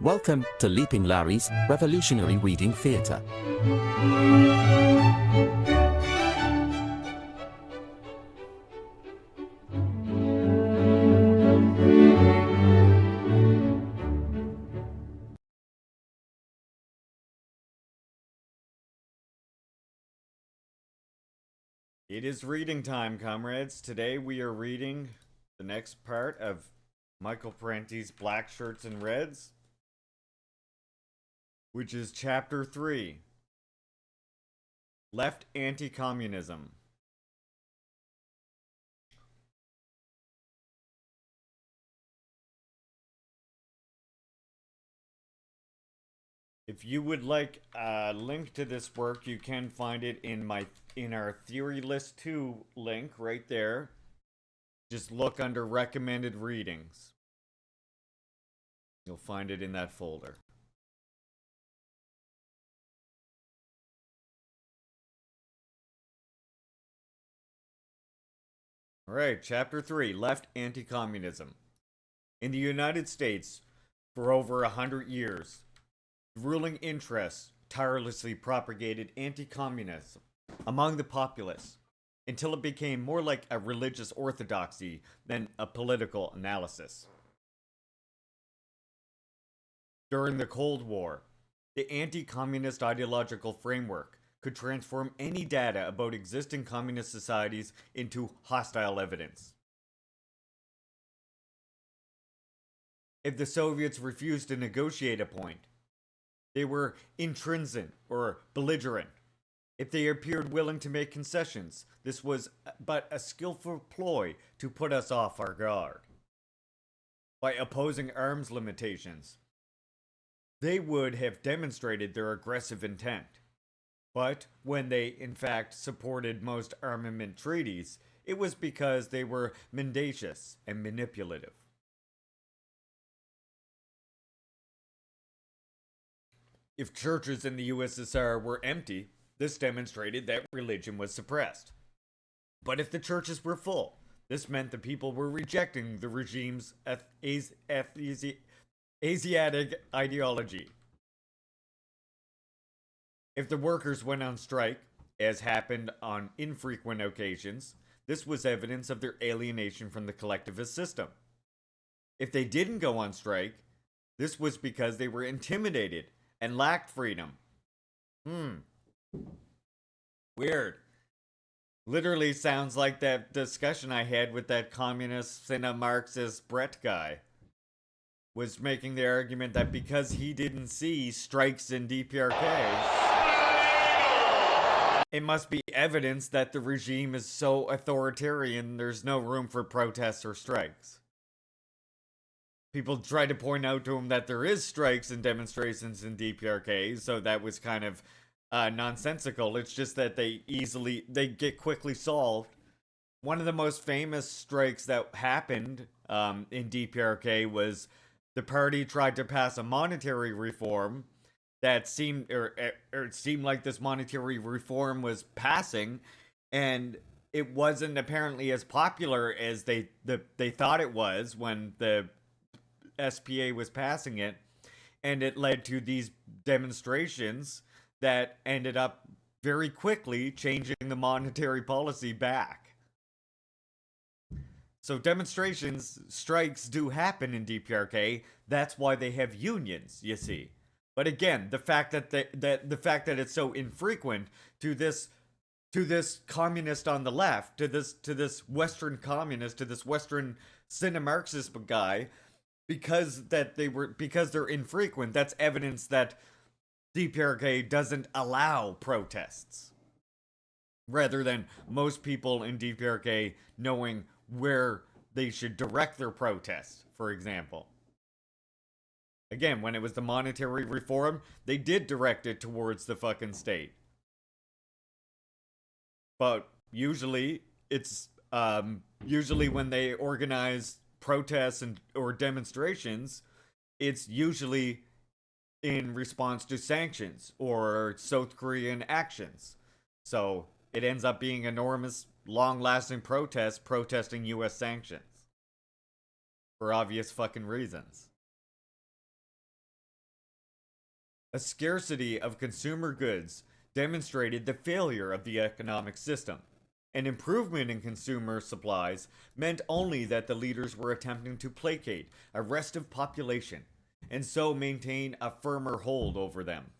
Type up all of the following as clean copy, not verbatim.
Welcome to Leaping Larry's Revolutionary Reading Theatre. It is reading time, comrades. Today we are reading the next part of Michael Parenti's Blackshirts and Reds, which is Chapter 3, Left Anti-Communism. If you would like a link to this work, you can find it in our Theory List 2 link right there. Just look under Recommended Readings. You'll find it in that folder. Alright, Chapter 3, Left Anti-Communism. In the United States, for over 100 years, ruling interests tirelessly propagated anti-communism among the populace until it became more like a religious orthodoxy than a political analysis. During the Cold War, the anti-communist ideological framework could transform any data about existing communist societies into hostile evidence. If the Soviets refused to negotiate a point, they were intransigent or belligerent. If they appeared willing to make concessions, this was but a skillful ploy to put us off our guard. By opposing arms limitations, they would have demonstrated their aggressive intent. But when they, in fact, supported most armament treaties, it was because they were mendacious and manipulative. If churches in the USSR were empty, this demonstrated that religion was suppressed. But if the churches were full, this meant the people were rejecting the regime's Asiatic ideology. If the workers went on strike, as happened on infrequent occasions, this was evidence of their alienation from the collectivist system. If they didn't go on strike, this was because they were intimidated and lacked freedom. Weird. Literally sounds like that discussion I had with that communist, Marxist Brett guy. Was making the argument that because he didn't see strikes in DPRK, it must be evidence that the regime is so authoritarian there's no room for protests or strikes. People try to point out to him that there is strikes and demonstrations in DPRK, so that was kind of nonsensical. It's just that they get quickly solved. One of the most famous strikes that happened in DPRK was the party tried to pass a monetary reform that seemed, or it seemed like this monetary reform was passing, and it wasn't apparently as popular as they thought it was when the SPA was passing it, and it led to these demonstrations that ended up very quickly changing the monetary policy back. So demonstrations, strikes do happen in DPRK. That's why they have unions, you see. But again, the fact that the fact that it's so infrequent to this communist on the left, to this Western communist, to this Western Marxist guy, because they're infrequent, that's evidence that DPRK doesn't allow protests. Rather than most people in DPRK knowing where they should direct their protests, for example. Again, when it was the monetary reform, they did direct it towards the fucking state. But usually, it's usually when they organize protests or demonstrations, it's usually in response to sanctions or South Korean actions. So it ends up being enormous, long-lasting protests protesting US sanctions. For obvious fucking reasons. A scarcity of consumer goods demonstrated the failure of the economic system. An improvement in consumer supplies meant only that the leaders were attempting to placate a restive population and so maintain a firmer hold over them.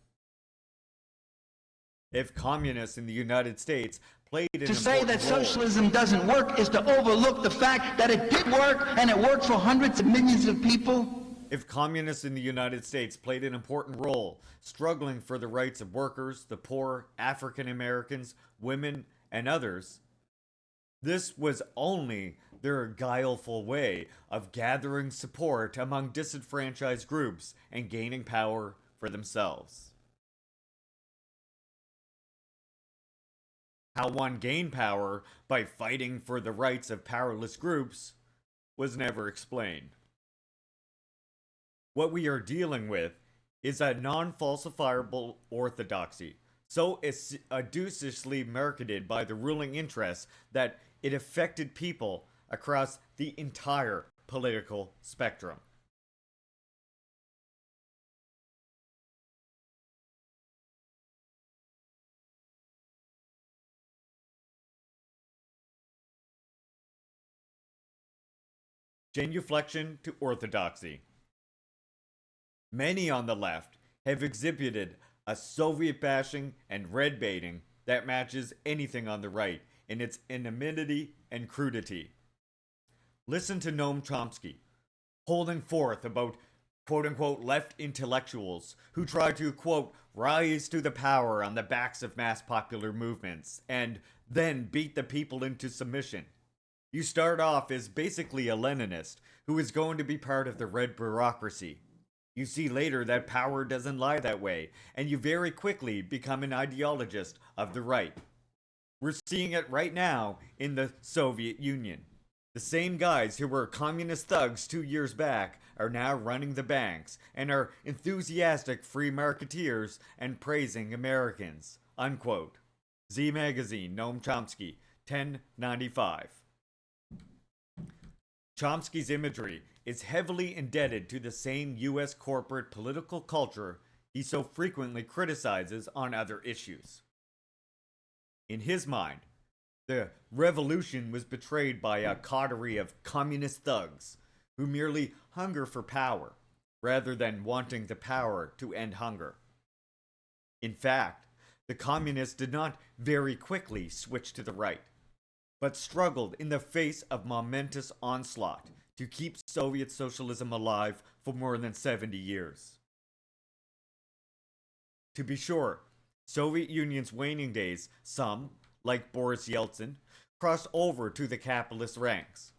If communists in the United States played an To say important that role, socialism doesn't work is to overlook the fact that it did work, and it worked for hundreds of millions of people. if communists in the United States played an important role struggling for the rights of workers, the poor, African Americans, women, and others, this was only their guileful way of gathering support among disenfranchised groups and gaining power for themselves. How one gained power by fighting for the rights of powerless groups was never explained. What we are dealing with is a non-falsifiable orthodoxy, so audaciously marketed by the ruling interests that it affected people across the entire political spectrum. Genuflection to orthodoxy. Many on the left have exhibited a Soviet bashing and red baiting that matches anything on the right in its anonymity and crudity. Listen to Noam Chomsky, holding forth about quote unquote left intellectuals who try to quote rise to the power on the backs of mass popular movements and then beat the people into submission. You start off as basically a Leninist who is going to be part of the red bureaucracy. You see later that power doesn't lie that way, and you very quickly become an ideologist of the right. We're seeing it right now in the Soviet Union. The same guys who were communist thugs 2 years back are now running the banks and are enthusiastic free marketeers and praising Americans. Unquote. Z Magazine, Noam Chomsky, 1095. Chomsky's imagery is heavily indebted to the same US corporate political culture he so frequently criticizes on other issues. In his mind, the revolution was betrayed by a coterie of communist thugs who merely hunger for power rather than wanting the power to end hunger. In fact, the communists did not very quickly switch to the right, but struggled in the face of momentous onslaught to keep Soviet socialism alive for more than 70 years. To be sure, Soviet Union's waning days, some, like Boris Yeltsin, crossed over to the capitalist ranks,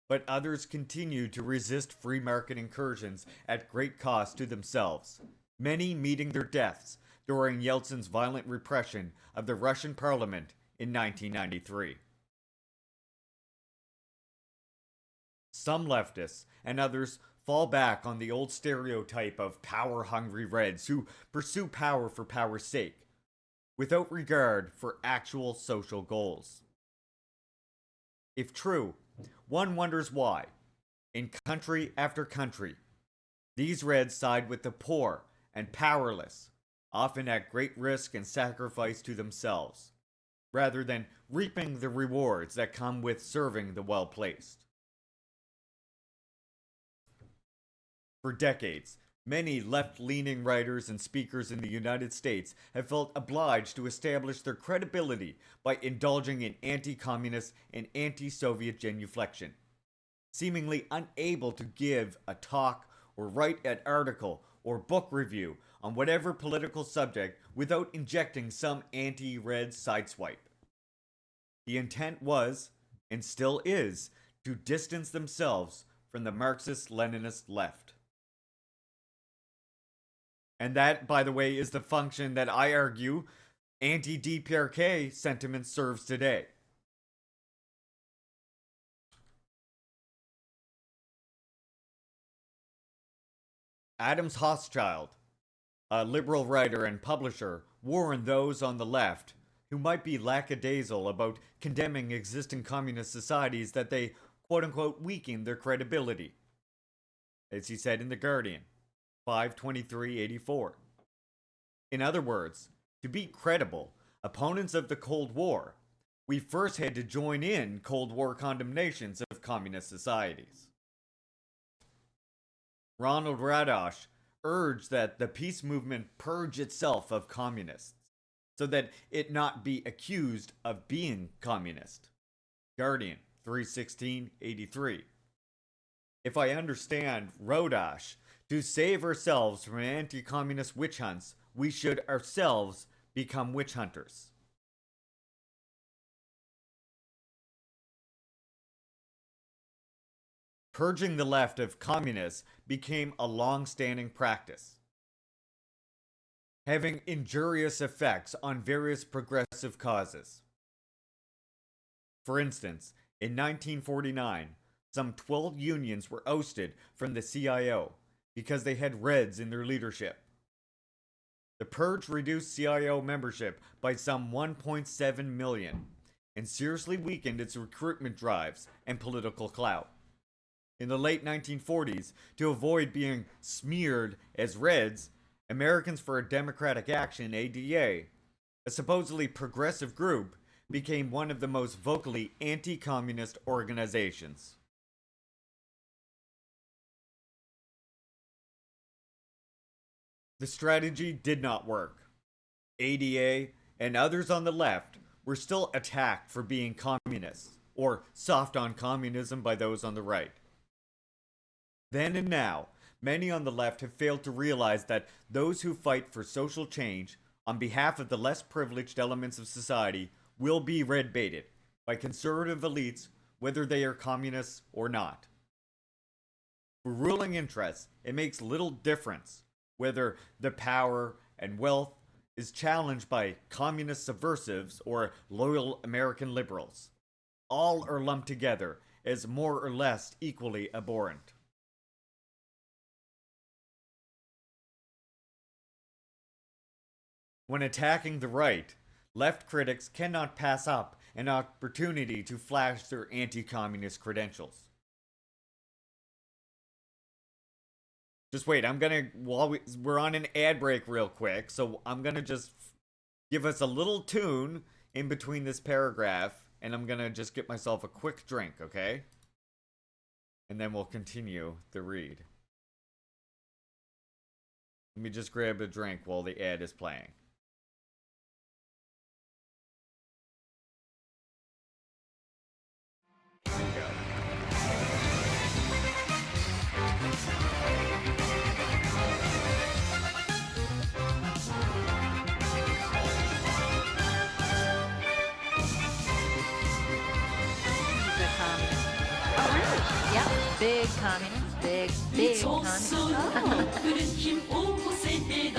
but others continued to resist free market incursions at great cost to themselves, many meeting their deaths during Yeltsin's violent repression of the Russian parliament in 1993. Some leftists and others fall back on the old stereotype of power-hungry Reds who pursue power for power's sake, without regard for actual social goals. If true, one wonders why, in country after country, these Reds side with the poor and powerless, often at great risk and sacrifice to themselves, rather than reaping the rewards that come with serving the well-placed. For decades, many left-leaning writers and speakers in the United States have felt obliged to establish their credibility by indulging in anti-communist and anti-Soviet genuflection, seemingly unable to give a talk or write an article or book review on whatever political subject without injecting some anti-red sideswipe. The intent was, and still is, to distance themselves from the Marxist-Leninist left. And that, by the way, is the function that I argue anti-DPRK sentiment serves today. Adams Hochschild, a liberal writer and publisher, warned those on the left who might be lackadaisical about condemning existing communist societies that they, quote-unquote, weaken their credibility. As he said in The Guardian, 5/23/84. In other words, to be credible opponents of the Cold War, we first had to join in Cold War condemnations of communist societies. Ronald Radosh urged that the peace movement purge itself of communists, so that it not be accused of being communist. Guardian 3/16/83. If I understand Radosh, to save ourselves from anti-communist witch hunts, we should ourselves become witch hunters. Purging the left of communists became a long-standing practice, having injurious effects on various progressive causes. For instance, in 1949, some 12 unions were ousted from the CIO because they had Reds in their leadership. The purge reduced CIO membership by some 1.7 million and seriously weakened its recruitment drives and political clout. In the late 1940s, to avoid being smeared as Reds, Americans for Democratic Action, ADA, a supposedly progressive group, became one of the most vocally anti-communist organizations. The strategy did not work. ADA and others on the left were still attacked for being communists, or soft on communism by those on the right. Then and now, many on the left have failed to realize that those who fight for social change on behalf of the less privileged elements of society will be red-baited by conservative elites, whether they are communists or not. For ruling interests, it makes little difference whether the power and wealth is challenged by communist subversives or loyal American liberals. All are lumped together as more or less equally abhorrent. When attacking the right, left critics cannot pass up an opportunity to flash their anti-communist credentials. Just wait, while we're on an ad break real quick, so I'm gonna just give us a little tune in between this paragraph, and I'm gonna just get myself a quick drink, okay? And then we'll continue the read. Let me just grab a drink while the ad is playing. Here we go. Yep, big communists, big communists. 그런 힘 5세대다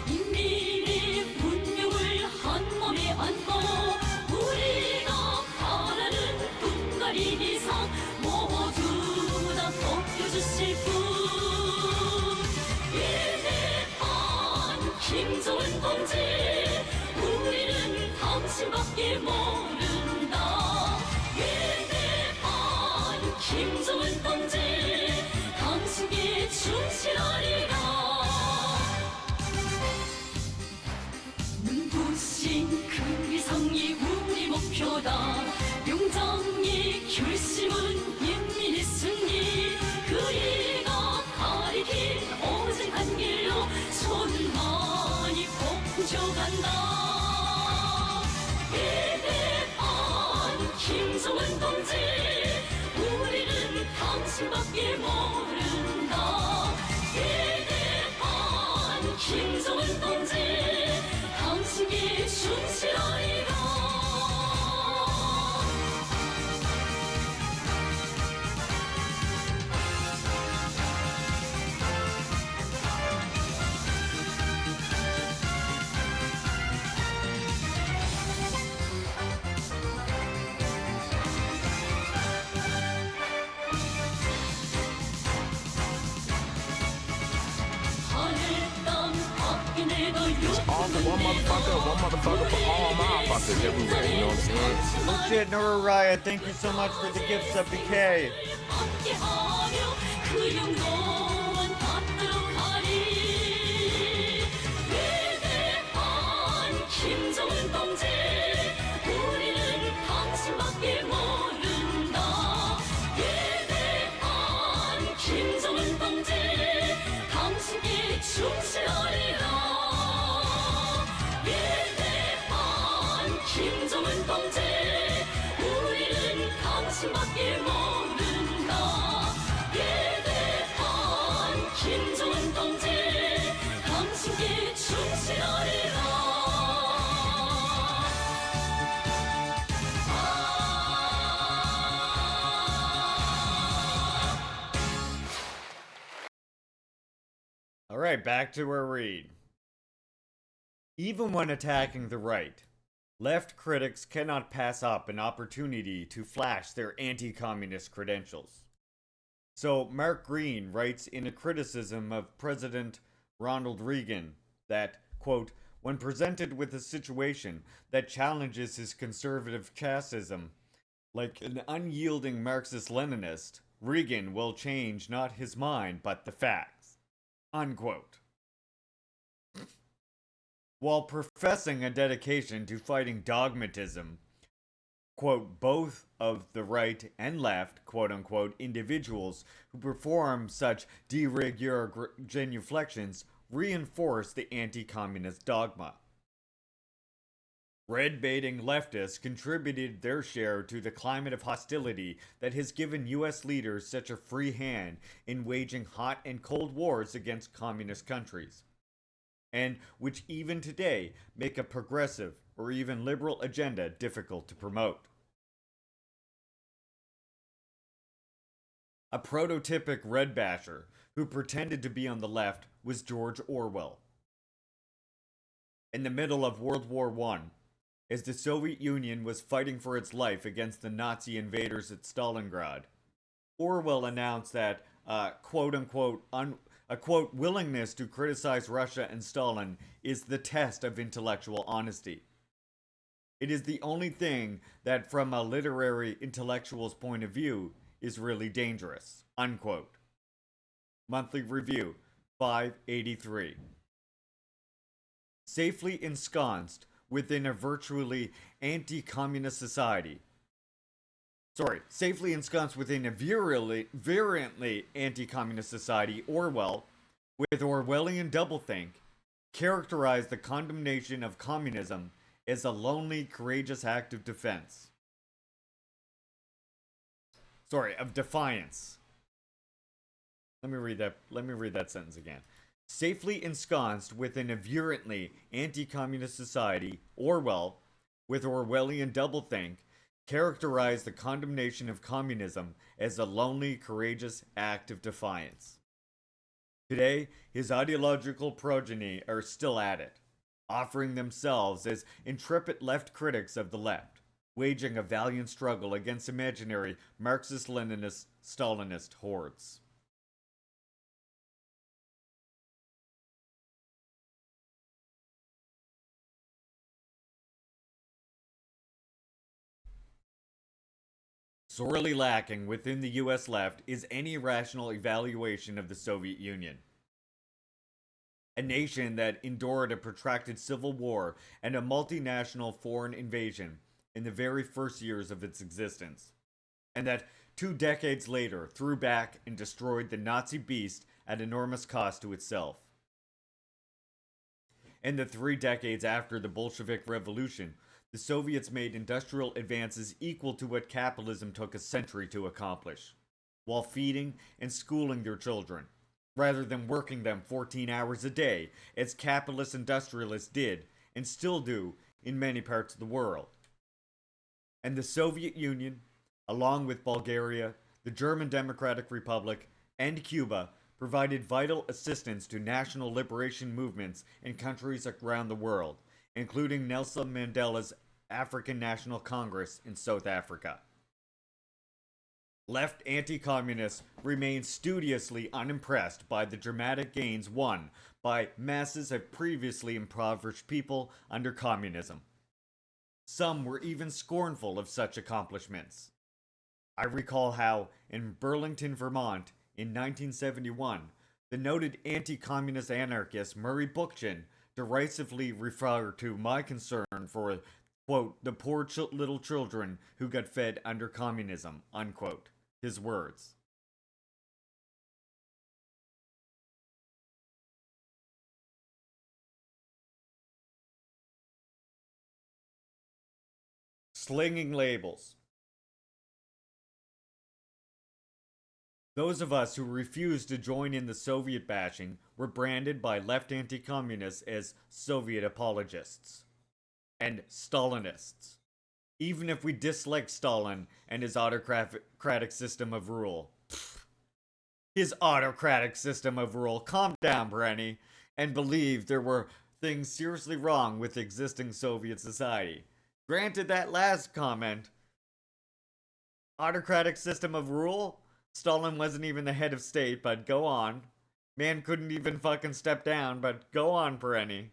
인민의 분명을 한 몸에 안고 우리가 바라는 분갈이 이상 모두 다 벗겨주실 분 위대한 김정은 동지 우리는 당신밖에 모른다 위대한 김정은 동지 당신께 충실하리라 눈부신 그 위상이 우리 목표다 용장의 결심은 인민의 승리 그이가 가리킨 오직 한 길로 천만이 퍼져간다 위대한 김정은 동지 우리는 당신밖에 모른다 위대한 김정은 동지 당신께 충실하리라 All for one motherfucker for all motherfuckers everywhere, you know what I'm saying? Legit Nora Raya, thank you so much for the gifts of BK. 함께하며 그 영광 받도록 하리 위대한 충실하리라 위대한 김정은 동지 우리는 당신밖에 모른다 위대한 김정은 동지 당신께 충실하리라 Alright, back to our read. Even when attacking the right, left critics cannot pass up an opportunity to flash their anti-communist credentials. So Mark Green writes in a criticism of President Ronald Reagan that, quote, when presented with a situation that challenges his conservative chastism, like an unyielding Marxist-Leninist, Reagan will change not his mind but the facts. Unquote. While professing a dedication to fighting dogmatism, quote, both of the right and left, quote unquote, individuals who perform such de rigueur genuflections reinforce the anti-communist dogma. Red-baiting leftists contributed their share to the climate of hostility that has given US leaders such a free hand in waging hot and cold wars against communist countries, and which even today make a progressive or even liberal agenda difficult to promote. A prototypic red basher who pretended to be on the left was George Orwell. In the middle of World War I, as the Soviet Union was fighting for its life against the Nazi invaders at Stalingrad, Orwell announced that quote-unquote a quote willingness to criticize Russia and Stalin is the test of intellectual honesty. It is the only thing that from a literary intellectual's point of view is really dangerous. Unquote. Monthly Review 583. Safely ensconced within a virtually anti-communist society. Safely ensconced within a virulently anti-communist society, Orwell, with Orwellian doublethink, characterized the condemnation of communism as a lonely, courageous act of defense. Of defiance. Let me read that sentence again. Safely ensconced within a virulently anti-communist society, Orwell, with Orwellian doublethink, characterized the condemnation of communism as a lonely, courageous act of defiance. Today, his ideological progeny are still at it, offering themselves as intrepid left critics of the left, waging a valiant struggle against imaginary Marxist-Leninist, Stalinist hordes. Sorely lacking within the US left is any rational evaluation of the Soviet Union. A nation that endured a protracted civil war and a multinational foreign invasion in the very first years of its existence, and that 2 decades later threw back and destroyed the Nazi beast at enormous cost to itself. In the 3 decades after the Bolshevik Revolution, the Soviets made industrial advances equal to what capitalism took a century to accomplish, while feeding and schooling their children, rather than working them 14 hours a day, as capitalist industrialists did, and still do, in many parts of the world. And the Soviet Union, along with Bulgaria, the German Democratic Republic, and Cuba, provided vital assistance to national liberation movements in countries around the world, including Nelson Mandela's African National Congress in South Africa. Left anti-communists remain studiously unimpressed by the dramatic gains won by masses of previously impoverished people under communism. Some were even scornful of such accomplishments. I recall how, in Burlington, Vermont, in 1971, the noted anti-communist anarchist Murray Bookchin derisively referred to my concern for, quote, the poor little children who got fed under communism, unquote. His words. slinging labels. Those of us who refused to join in the Soviet bashing were branded by left anti-communists as Soviet apologists and Stalinists, even if we disliked Stalin and his autocratic system of rule. His autocratic system of rule. Calm down, Parenti, and believe there were things seriously wrong with existing Soviet society. Granted that last comment. Autocratic system of rule? Stalin wasn't even the head of state, but go on. Man couldn't even fucking step down, but go on, Parenti.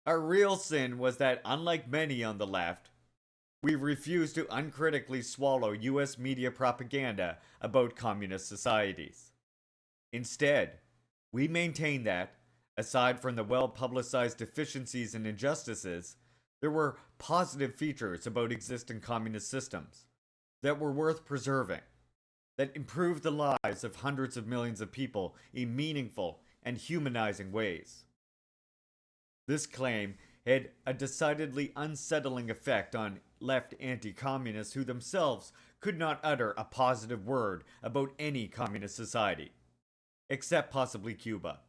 Our real sin was that, unlike many on the left, we refused to uncritically swallow US media propaganda about communist societies. Instead, we maintained that, aside from the well-publicized deficiencies and injustices, there were positive features about existing communist systems that were worth preserving, that improved the lives of hundreds of millions of people in meaningful and humanizing ways. This claim had a decidedly unsettling effect on left anti-communists who themselves could not utter a positive word about any communist society, except possibly Cuba,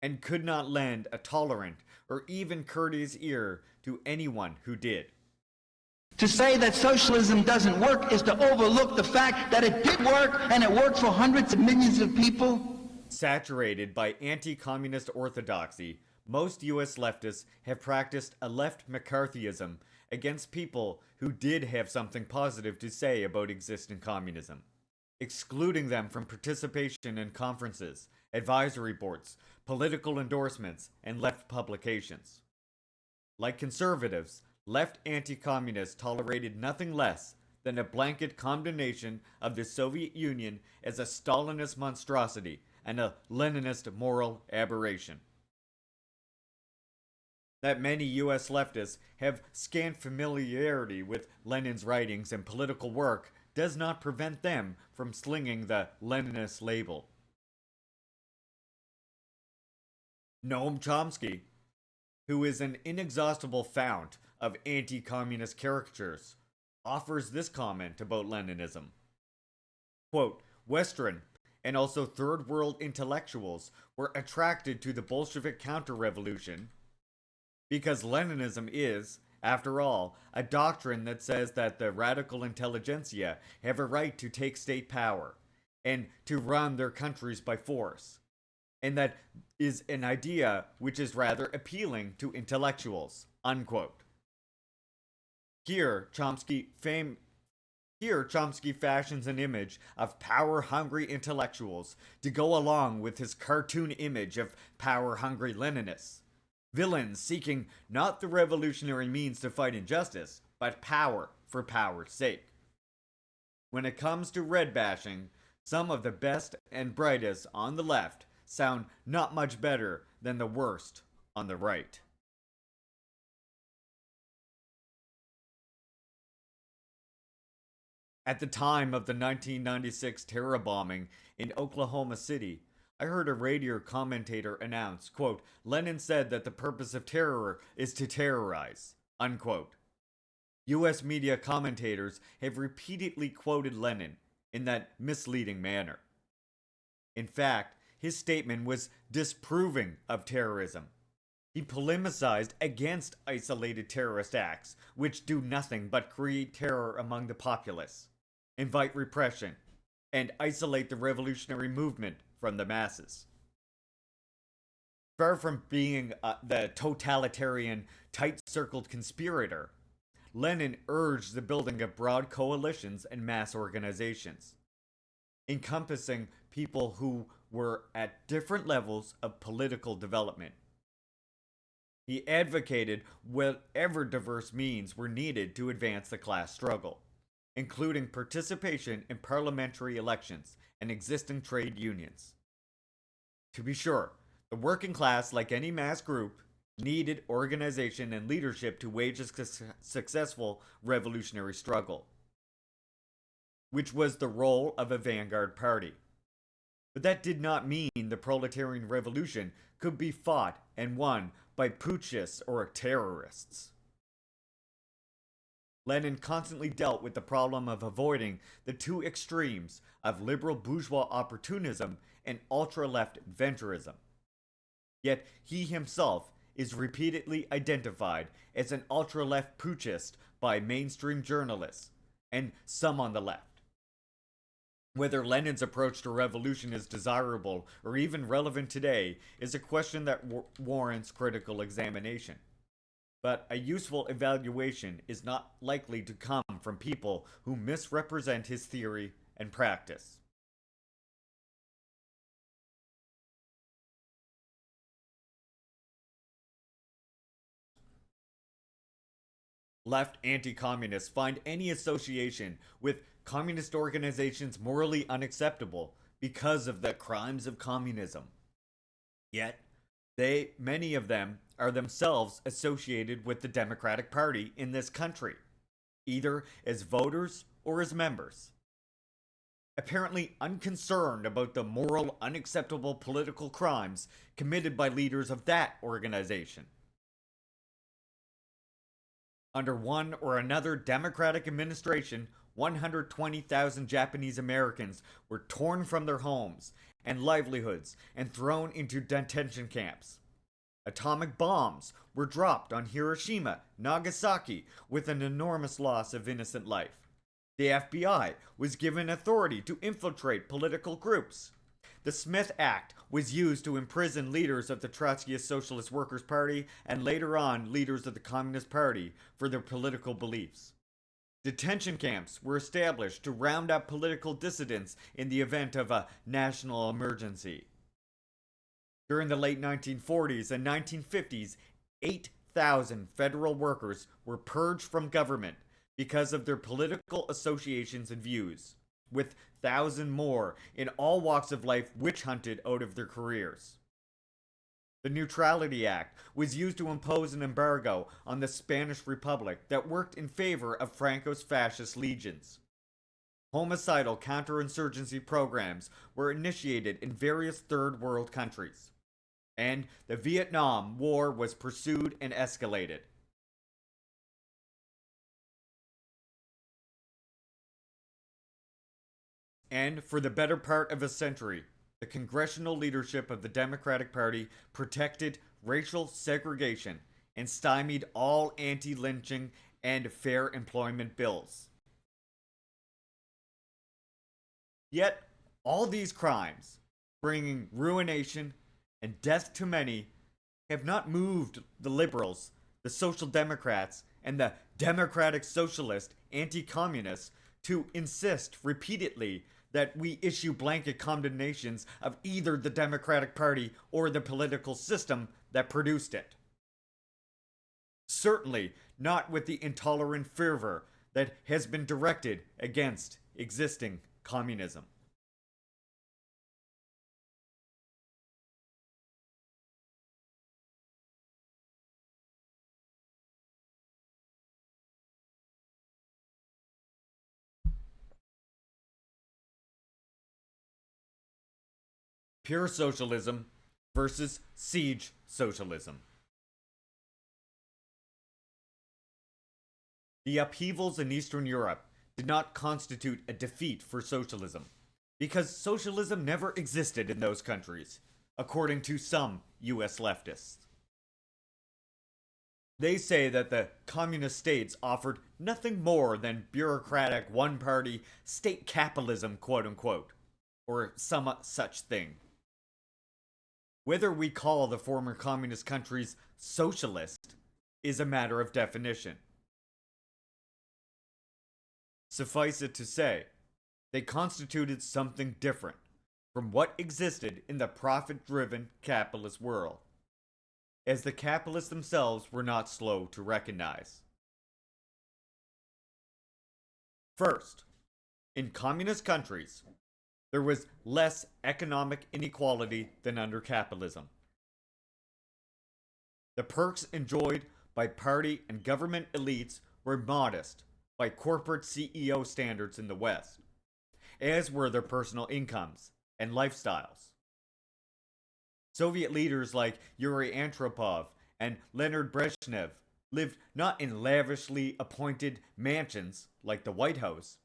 and could not lend a tolerant or even courteous ear to anyone who did. To say that socialism doesn't work is to overlook the fact that it did work, and it worked for hundreds of millions of people. Saturated by anti-communist orthodoxy, most US leftists have practiced a left McCarthyism against people who did have something positive to say about existing communism, excluding them from participation in conferences, advisory boards, political endorsements, and left publications. Like conservatives, left anti-communists tolerated nothing less than a blanket condemnation of the Soviet Union as a Stalinist monstrosity and a Leninist moral aberration. That many US leftists have scant familiarity with Lenin's writings and political work does not prevent them from slinging the Leninist label. Noam Chomsky, who is an inexhaustible fount of anti-communist caricatures, offers this comment about Leninism. Quote, Western and also third world intellectuals were attracted to the Bolshevik counter-revolution because Leninism is, after all, a doctrine that says that the radical intelligentsia have a right to take state power and to run their countries by force. And that is an idea which is rather appealing to intellectuals, unquote. Here, Chomsky fashions an image of power-hungry intellectuals to go along with his cartoon image of power-hungry Leninists. Villains seeking not the revolutionary means to fight injustice, but power for power's sake. When it comes to red bashing, some of the best and brightest on the left sound not much better than the worst on the right. At the time of the 1996 terror bombing in Oklahoma City, I heard a radio commentator announce, quote, Lenin said that the purpose of terror is to terrorize, unquote. US media commentators have repeatedly quoted Lenin in that misleading manner. In fact, his statement was disproving of terrorism. He polemicized against isolated terrorist acts, which do nothing but create terror among the populace, invite repression, and isolate the revolutionary movement from the masses. Far from being the totalitarian, tight-circled conspirator, Lenin urged the building of broad coalitions and mass organizations, encompassing people who were at different levels of political development. He advocated whatever diverse means were needed to advance the class struggle, including participation in parliamentary elections and existing trade unions. To be sure, the working class, like any mass group, needed organization and leadership to wage a successful revolutionary struggle, which was the role of a vanguard party. But that did not mean the proletarian revolution could be fought and won by putschists or terrorists. Lenin constantly dealt with the problem of avoiding the two extremes of liberal bourgeois opportunism and ultra-left adventurism. Yet he himself is repeatedly identified as an ultra-left putschist by mainstream journalists, and some on the left. Whether Lenin's approach to revolution is desirable or even relevant today is a question that warrants critical examination. But a useful evaluation is not likely to come from people who misrepresent his theory and practice. Left anti-communists find any association with communist organizations morally unacceptable because of the crimes of communism. Yet, many of them are themselves associated with the Democratic Party in this country, either as voters or as members. Apparently unconcerned about the moral unacceptable political crimes committed by leaders of that organization. Under one or another Democratic administration, 120,000 Japanese Americans were torn from their homes and livelihoods and thrown into detention camps. Atomic bombs were dropped on Hiroshima, Nagasaki, with an enormous loss of innocent life. The FBI was given authority to infiltrate political groups. The Smith Act was used to imprison leaders of the Trotskyist Socialist Workers' Party and later on leaders of the Communist Party for their political beliefs. Detention camps were established to round up political dissidents in the event of a national emergency. During the late 1940s and 1950s, 8,000 federal workers were purged from government because of their political associations and views, with 1,000 more in all walks of life witch hunted out of their careers. The Neutrality Act was used to impose an embargo on the Spanish Republic that worked in favor of Franco's fascist legions. Homicidal counterinsurgency programs were initiated in various third world countries, and the Vietnam War was pursued and escalated. And for the better part of a century, the congressional leadership of the Democratic Party protected racial segregation and stymied all anti-lynching and fair employment bills. Yet, all these crimes, bringing ruination and death to many, have not moved the liberals, the Social Democrats, and the Democratic Socialist anti-communists to insist repeatedly that we issue blanket condemnations of either the Democratic Party or the political system that produced it. Certainly not with the intolerant fervor that has been directed against existing communism. Pure socialism versus siege socialism. The upheavals in Eastern Europe did not constitute a defeat for socialism, because socialism never existed in those countries, according to some US leftists. They say that the communist states offered nothing more than bureaucratic one-party state capitalism, quote-unquote, or some such thing. Whether we call the former communist countries socialist is a matter of definition. Suffice it to say, they constituted something different from what existed in the profit-driven capitalist world, as the capitalists themselves were not slow to recognize. First, in communist countries, there was less economic inequality than under capitalism. The perks enjoyed by party and government elites were modest by corporate CEO standards in the West, as were their personal incomes and lifestyles. Soviet leaders like Yuri Andropov and Leonid Brezhnev lived not in lavishly appointed mansions like the White House,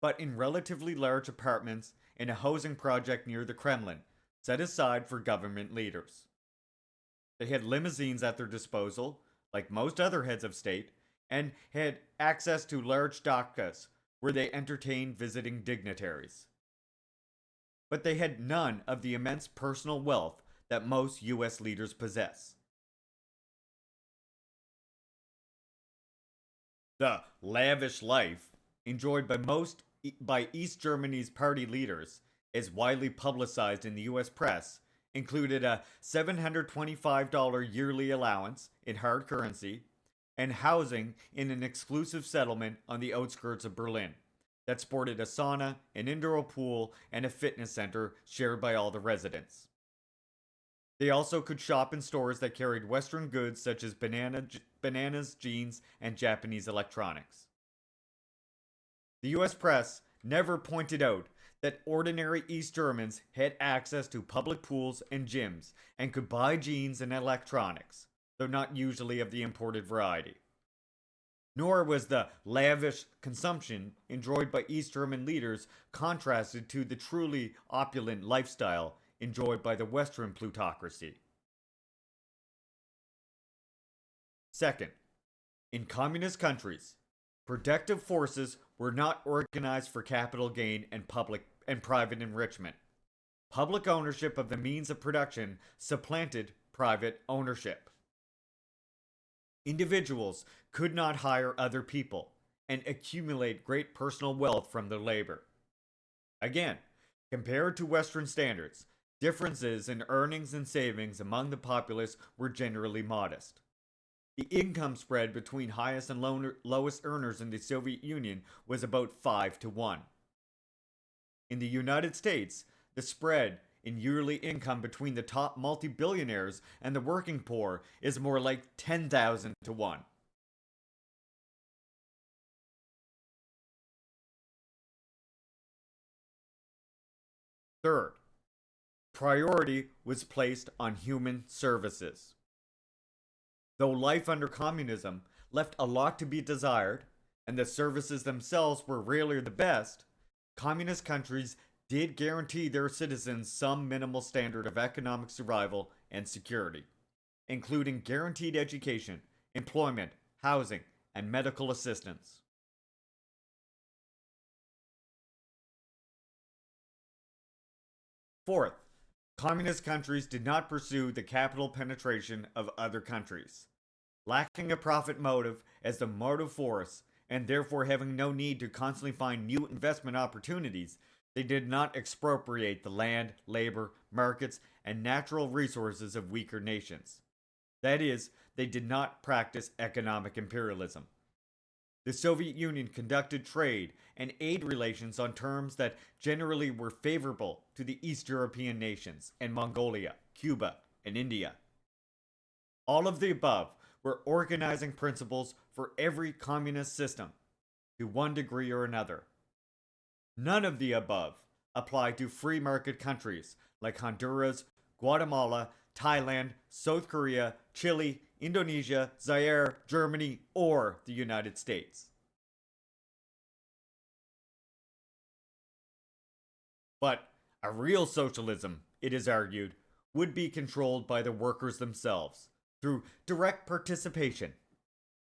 but in relatively large apartments in a housing project near the Kremlin, set aside for government leaders. They had limousines at their disposal, like most other heads of state, and had access to large dakas where they entertained visiting dignitaries. But they had none of the immense personal wealth that most US leaders possess. The lavish life enjoyed by East Germany's party leaders, as widely publicized in the US press, included a $725 yearly allowance in hard currency and housing in an exclusive settlement on the outskirts of Berlin that sported a sauna, an indoor pool, and a fitness center shared by all the residents. They also could shop in stores that carried Western goods such as bananas, jeans, and Japanese electronics. The US press never pointed out that ordinary East Germans had access to public pools and gyms and could buy jeans and electronics, though not usually of the imported variety. Nor was the lavish consumption enjoyed by East German leaders contrasted to the truly opulent lifestyle enjoyed by the Western plutocracy. Second, in communist countries, productive forces were not organized for capital gain and private enrichment. Public ownership of the means of production supplanted private ownership. Individuals could not hire other people and accumulate great personal wealth from their labor. Again, compared to Western standards, differences in earnings and savings among the populace were generally modest. The income spread between highest and lowest earners in the Soviet Union was about 5 to 1. In the United States, the spread in yearly income between the top multi-billionaires and the working poor is more like 10,000 to 1. Third, priority was placed on human services. Though life under communism left a lot to be desired, and the services themselves were rarely the best, communist countries did guarantee their citizens some minimal standard of economic survival and security, including guaranteed education, employment, housing, and medical assistance. Fourth, communist countries did not pursue the capital penetration of other countries. Lacking a profit motive as the motive force, and therefore having no need to constantly find new investment opportunities, they did not expropriate the land, labor, markets, and natural resources of weaker nations. That is, they did not practice economic imperialism. The Soviet Union conducted trade and aid relations on terms that generally were favorable to the East European nations and Mongolia, Cuba, and India. All of the above were organizing principles for every communist system, to one degree or another. None of the above apply to free market countries like Honduras, Guatemala, Thailand, South Korea, Chile, Indonesia, Zaire, Germany, or the United States. But a real socialism, it is argued, would be controlled by the workers themselves through direct participation,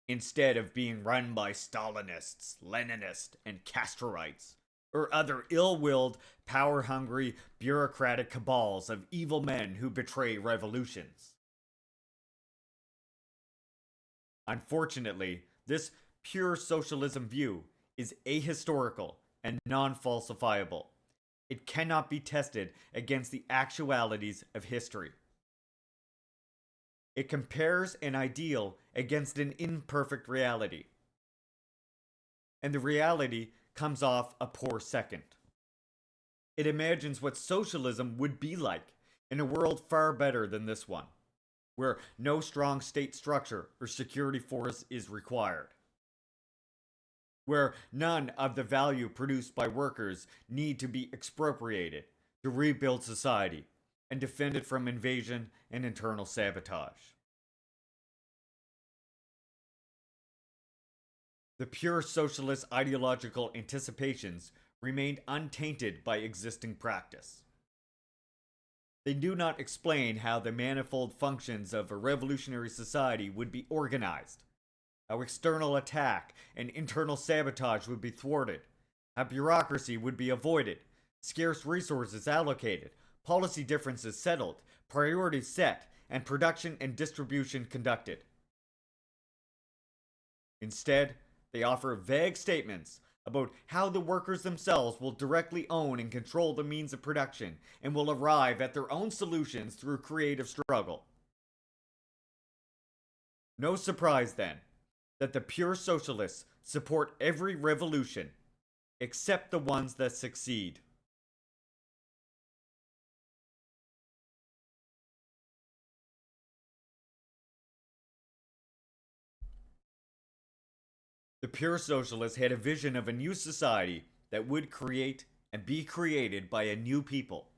instead of being run by Stalinists, Leninists, and Castroites, or other ill-willed, power-hungry, bureaucratic cabals of evil men who betray revolutions. Unfortunately, this pure socialism view is ahistorical and non-falsifiable. It cannot be tested against the actualities of history. It compares an ideal against an imperfect reality. And the reality comes off a poor second. It imagines what socialism would be like in a world far better than this one, where no strong state structure or security force is required, where none of the value produced by workers need to be expropriated to rebuild society and defend it from invasion and internal sabotage. The pure socialist ideological anticipations remained untainted by existing practice. They do not explain how the manifold functions of a revolutionary society would be organized, how external attack and internal sabotage would be thwarted, how bureaucracy would be avoided, scarce resources allocated, policy differences settled, priorities set, and production and distribution conducted. Instead, they offer vague statements about how the workers themselves will directly own and control the means of production and will arrive at their own solutions through creative struggle. No surprise, then, that the pure socialists support every revolution except the ones that succeed. The pure socialists had a vision of a new society that would create and be created by a new people.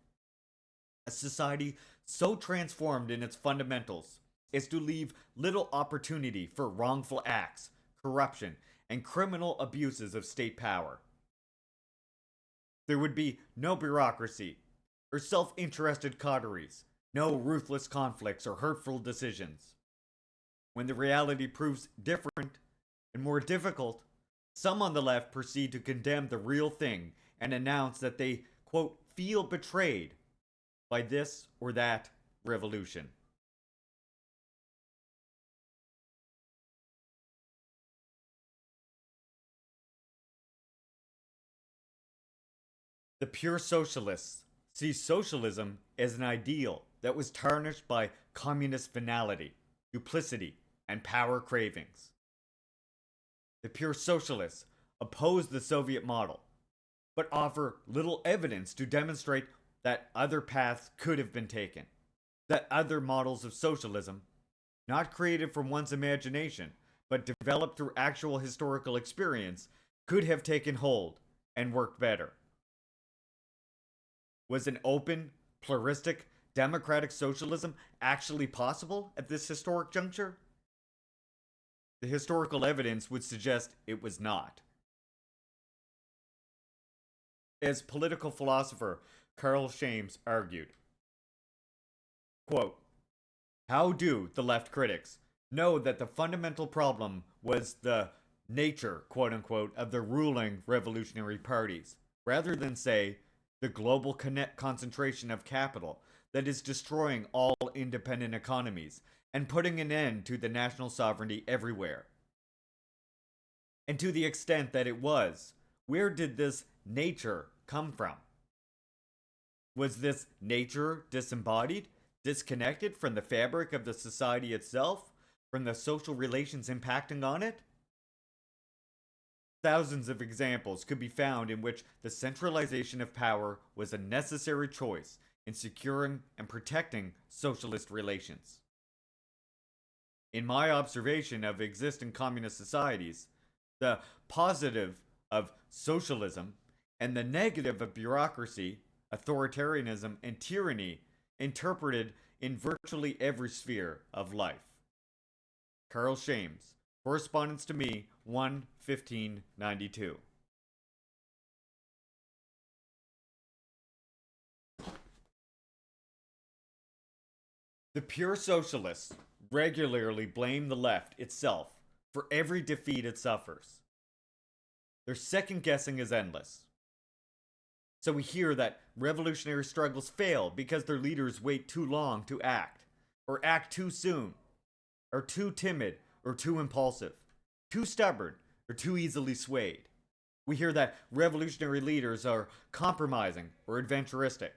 A society so transformed in its fundamentals as to leave little opportunity for wrongful acts, corruption, and criminal abuses of state power. There would be no bureaucracy or self-interested coteries, no ruthless conflicts or hurtful decisions. When the reality proves different and more difficult, some on the left proceed to condemn the real thing and announce that they, quote, feel betrayed by this or that revolution. The pure socialists see socialism as an ideal that was tarnished by communist venality, duplicity, and power cravings. The pure socialists oppose the Soviet model, but offer little evidence to demonstrate that other paths could have been taken, that other models of socialism, not created from one's imagination, but developed through actual historical experience, could have taken hold and worked better. Was an open, pluralistic, democratic socialism actually possible at this historic juncture? The historical evidence would suggest it was not. As political philosopher Carl Shames argued, quote, how do the left critics know that the fundamental problem was the nature, quote unquote, of the ruling revolutionary parties, rather than say the global concentration of capital that is destroying all independent economies and putting an end to the national sovereignty everywhere? And to the extent that it was, where did this nature come from? Was this nature disembodied, disconnected from the fabric of the society itself, from the social relations impacting on it? Thousands of examples could be found in which the centralization of power was a necessary choice in securing and protecting socialist relations. In my observation of existing communist societies, the positive of socialism and the negative of bureaucracy, authoritarianism, and tyranny interpreted in virtually every sphere of life. Carl Shames, Correspondence to Me, 1/15/92. The pure socialists regularly blame the left itself for every defeat it suffers. Their second guessing is endless. So we hear that revolutionary struggles fail because their leaders wait too long to act, or act too soon, or too timid, or too impulsive, too stubborn, or too easily swayed. We hear that revolutionary leaders are compromising or adventuristic,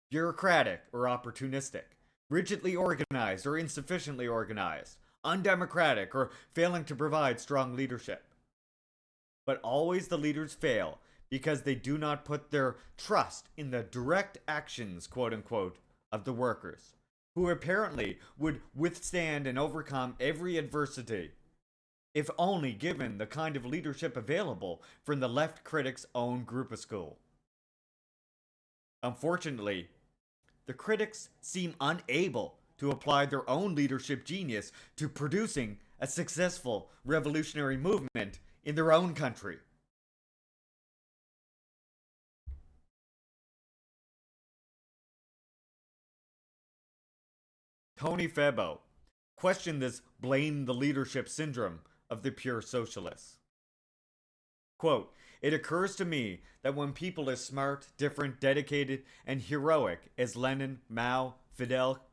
bureaucratic or opportunistic, rigidly organized or insufficiently organized, undemocratic or failing to provide strong leadership. But always the leaders fail because they do not put their trust in the direct actions, quote unquote, of the workers, who apparently would withstand and overcome every adversity, if only given the kind of leadership available from the left critics' own groupuscule. Unfortunately, the critics seem unable to apply their own leadership genius to producing a successful revolutionary movement in their own country. Tony Febo questioned this blame the leadership syndrome of the pure socialists. Quote, "It occurs to me that when people as smart, different, dedicated, and heroic as Lenin, Mao, Fidel,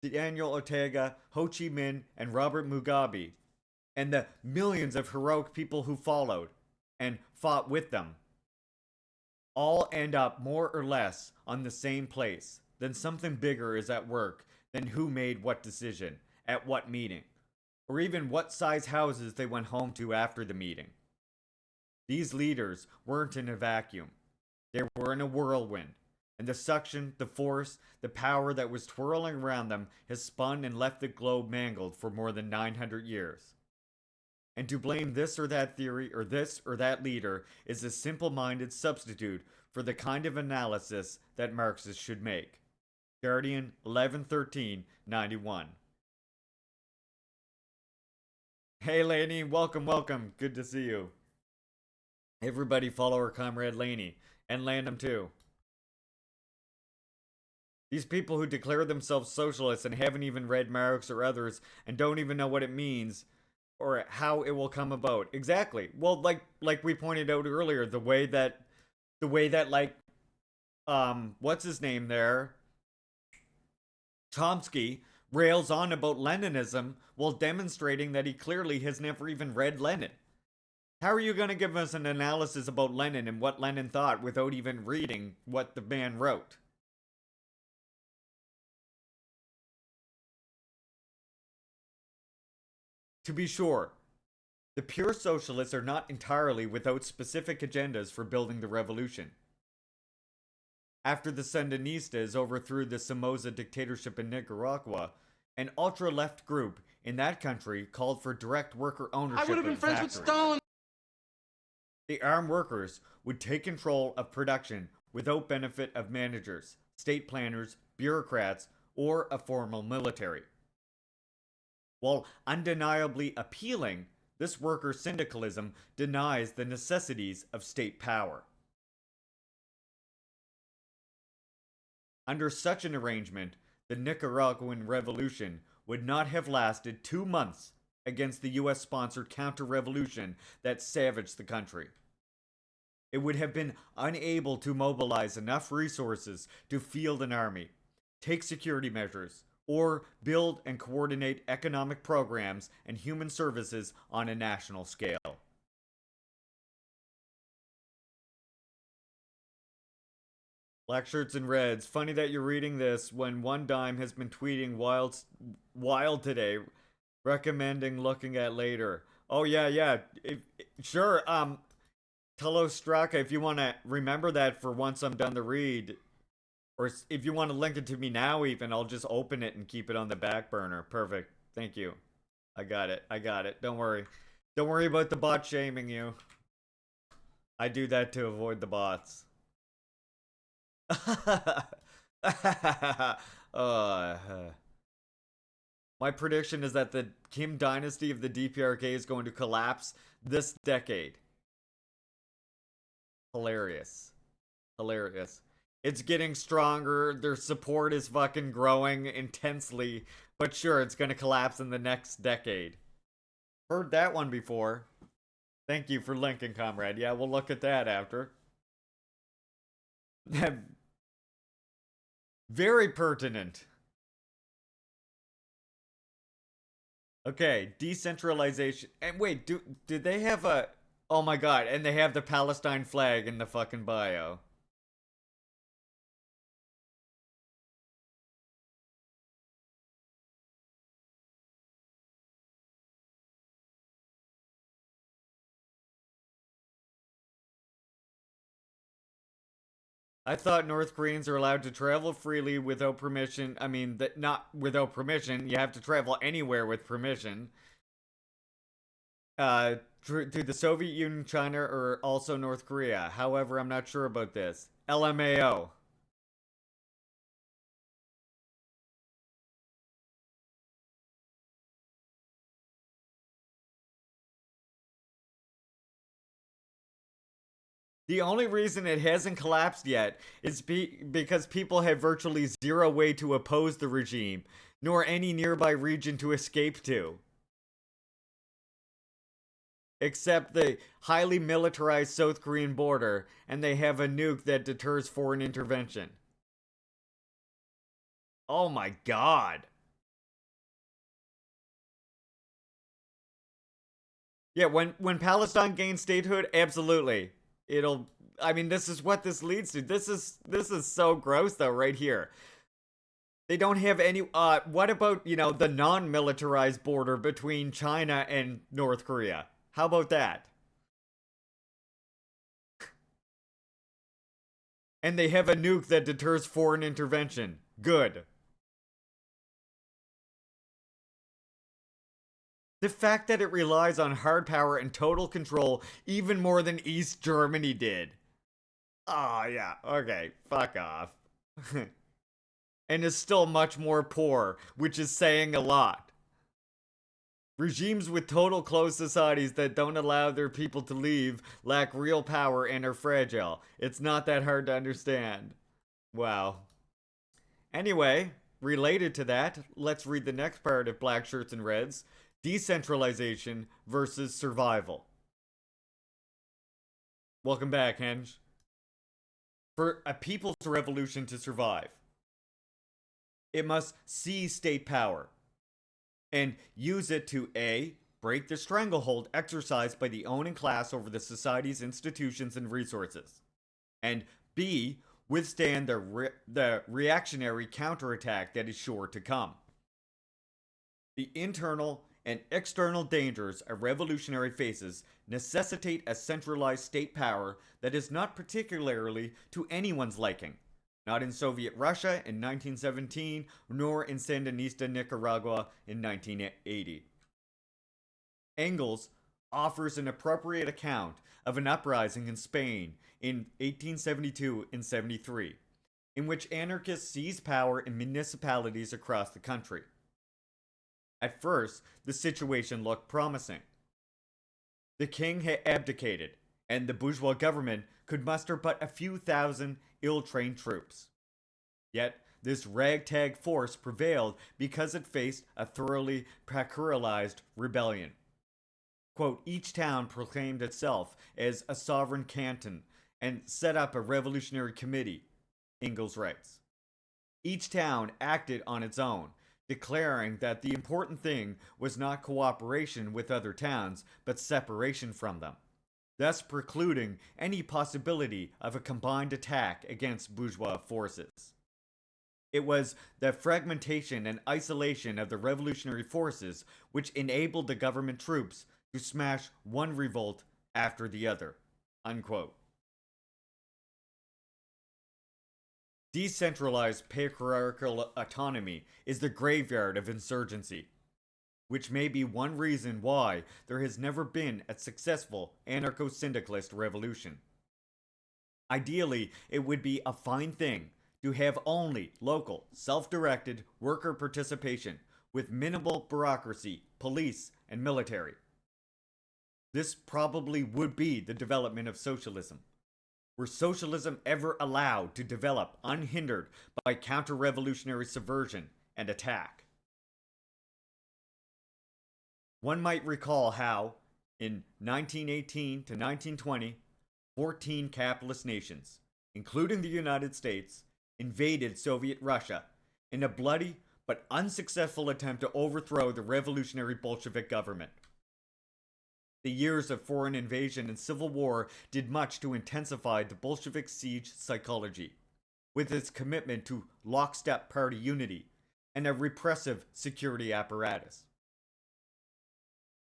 Daniel Ortega, Ho Chi Minh, and Robert Mugabe, and the millions of heroic people who followed and fought with them, all end up more or less on the same place, then something bigger is at work than who made what decision, at what meeting, or even what size houses they went home to after the meeting. These leaders weren't in a vacuum. They were in a whirlwind, and the suction, the force, the power that was twirling around them has spun and left the globe mangled for more than 900 years. And to blame this or that theory or this or that leader is a simple-minded substitute for the kind of analysis that Marxists should make." Guardian, 11/13/91. Hey Laney, welcome. Good to see you. Everybody follow our comrade Laney, and Landham too. These people who declare themselves socialists and haven't even read Marx or others and don't even know what it means or how it will come about. Exactly. Well, like we pointed out earlier, the way that like what's his name there? Chomsky rails on about Leninism while demonstrating that he clearly has never even read Lenin. How are you going to give us an analysis about Lenin and what Lenin thought without even reading what the man wrote? To be sure, the pure socialists are not entirely without specific agendas for building the revolution. After the Sandinistas overthrew the Somoza dictatorship in Nicaragua, an ultra-left group in that country called for direct worker ownership. I would have been friends with Stalin. The armed workers would take control of production without benefit of managers, state planners, bureaucrats, or a formal military. While undeniably appealing, this worker syndicalism denies the necessities of state power. Under such an arrangement, the Nicaraguan revolution would not have lasted 2 months against the US-sponsored counter-revolution that savaged the country. It would have been unable to mobilize enough resources to field an army, take security measures, or build and coordinate economic programs and human services on a national scale. Blackshirts and Reds, funny that you're reading this when One Dime has been tweeting wild today, recommending looking at later. Oh yeah. Sure, Telos Straka, if you want to remember that for once I'm done the read, or if you want to link it to me now even, I'll just open it and keep it on the back burner. Perfect. Thank you. I got it. Don't worry. Don't worry about the bot shaming you. I do that to avoid the bots. My prediction is that the Kim dynasty of the DPRK is going to collapse this decade. Hilarious. It's getting stronger. Their support is fucking growing intensely. But sure, it's gonna collapse in the next decade. Heard that one before. Thank you for linking, comrade. Yeah, we'll look at that after. Very pertinent. Okay, decentralization. And wait, did they have a... Oh my god, and they have the Palestine flag in the fucking bio. I thought North Koreans are allowed to travel freely without permission. I mean, not without permission. You have to travel anywhere with permission. To the Soviet Union, China, or also North Korea. However, I'm not sure about this. LMAO. The only reason it hasn't collapsed yet is because people have virtually zero way to oppose the regime, nor any nearby region to escape to. Except the highly militarized South Korean border, and they have a nuke that deters foreign intervention. Oh my god. Yeah, when Palestine gains statehood, absolutely. This is what this leads to. This is so gross though right here. They don't have any what about, the non-militarized border between China and North Korea? How about that? And they have a nuke that deters foreign intervention. Good. The fact that it relies on hard power and total control even more than East Germany did. Ah, yeah, okay, fuck off. And is still much more poor, which is saying a lot. Regimes with total closed societies that don't allow their people to leave lack real power and are fragile. It's not that hard to understand. Wow. Anyway, related to that, let's read the next part of Black Shirts and Reds. Decentralization versus survival. Welcome back, Henge. For a people's revolution to survive, it must seize state power and use it to A, break the stranglehold exercised by the owning class over the society's institutions and resources, and B, withstand the reactionary counterattack that is sure to come. The internal and external dangers a revolutionary faces necessitate a centralized state power that is not particularly to anyone's liking. Not in Soviet Russia in 1917, nor in Sandinista Nicaragua in 1980. Engels offers an appropriate account of an uprising in Spain in 1872 and 73, in which anarchists seized power in municipalities across the country. At first, the situation looked promising. The king had abdicated, and the bourgeois government could muster but a few thousand ill-trained troops. Yet, this ragtag force prevailed because it faced a thoroughly parallelized rebellion. Quote, each town proclaimed itself as a sovereign canton and set up a revolutionary committee, Engels writes. Each town acted on its own, declaring that the important thing was not cooperation with other towns, but separation from them, thus precluding any possibility of a combined attack against bourgeois forces. It was the fragmentation and isolation of the revolutionary forces which enabled the government troops to smash one revolt after the other. Unquote. Decentralized patriarchal autonomy is the graveyard of insurgency, which may be one reason why there has never been a successful anarcho-syndicalist revolution. Ideally, it would be a fine thing to have only local, self-directed worker participation with minimal bureaucracy, police, and military. This probably would be the development of socialism. Were socialism ever allowed to develop unhindered by counter-revolutionary subversion and attack? One might recall how, in 1918 to 1920, 14 capitalist nations, including the United States, invaded Soviet Russia in a bloody but unsuccessful attempt to overthrow the revolutionary Bolshevik government. The years of foreign invasion and civil war did much to intensify the Bolshevik siege psychology, with its commitment to lockstep party unity and a repressive security apparatus.